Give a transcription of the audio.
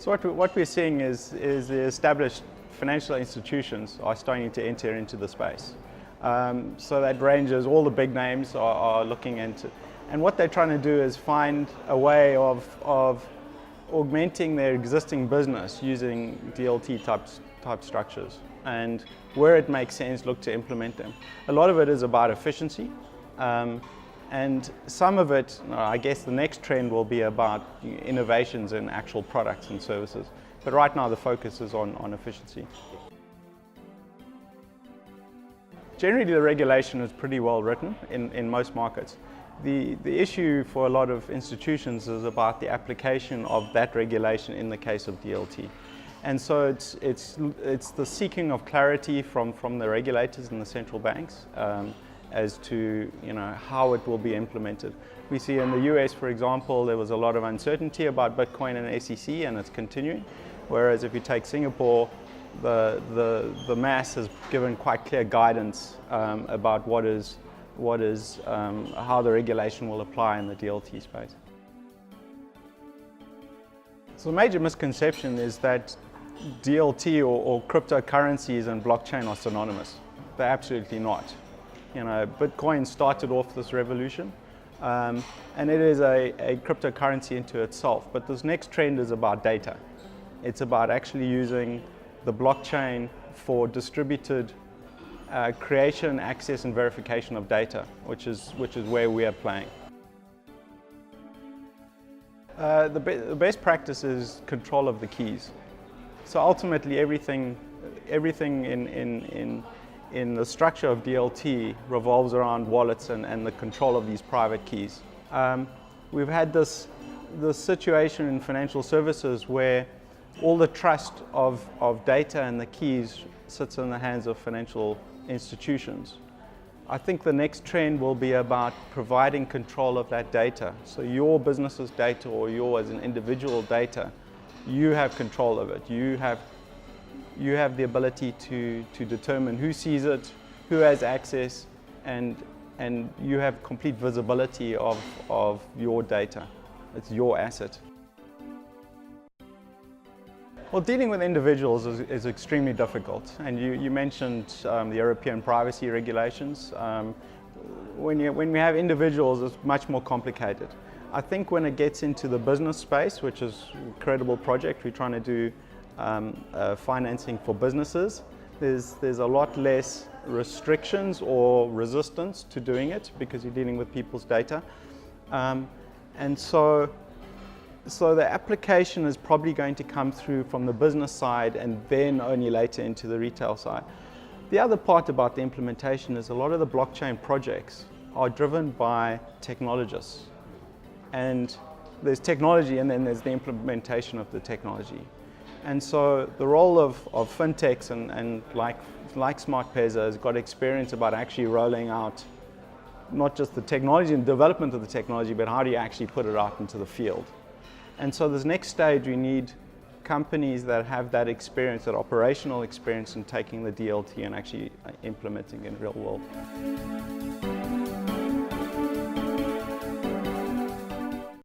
So what we're seeing is the established financial institutions are starting to enter into the space. So that ranges, all the big names are looking into, and what they're trying to do is find a way of augmenting their existing business using DLT type structures, and where it makes sense, look to implement them. A lot of it is about efficiency, and some of it, I guess the next trend will be about innovations in actual products and services. But right now the focus is on efficiency. Generally the regulation is pretty well written in most markets. The issue for a lot of institutions is about the application of that regulation in the case of DLT. And so it's the seeking of clarity from the regulators and the central banks as to how it will be implemented. We see in the US, for example, there was a lot of uncertainty about Bitcoin and SEC, and it's continuing. Whereas if you take Singapore, the mass has given quite clear guidance about how the regulation will apply in the DLT space. So the major misconception is that DLT or cryptocurrencies and blockchain are synonymous. They're absolutely not. Bitcoin started off this revolution, and it is a cryptocurrency into itself. But this next trend is about data. It's about actually using the blockchain for distributed creation, access, and verification of data, which is where we are playing. The best practice is control of the keys. So ultimately, everything in the structure of DLT revolves around wallets and the control of these private keys. We've had this situation in financial services where all the trust of data and the keys sits in the hands of financial institutions. I think the next trend will be about providing control of that data. So your business's data, or your as an individual data, you have control of it. You have the ability to determine who sees it, who has access, and you have complete visibility of your data. It's your asset. Well, dealing with individuals is extremely difficult, and you mentioned the European privacy regulations. When we have individuals, it's much more complicated. I think when it gets into the business space, which is a credible project, we're trying to do financing for businesses, there's a lot less restrictions or resistance to doing it because you're dealing with people's data. And so the application is probably going to come through from the business side and then only later into the retail side. The other part about the implementation is a lot of the blockchain projects are driven by technologists. And there's technology, and then there's the implementation of the technology. And so the role of fintechs and like SmartPesa has got experience about actually rolling out not just the technology and development of the technology, but how do you actually put it out into the field. And so this next stage, we need companies that have that experience, that operational experience in taking the DLT and actually implementing it in real world.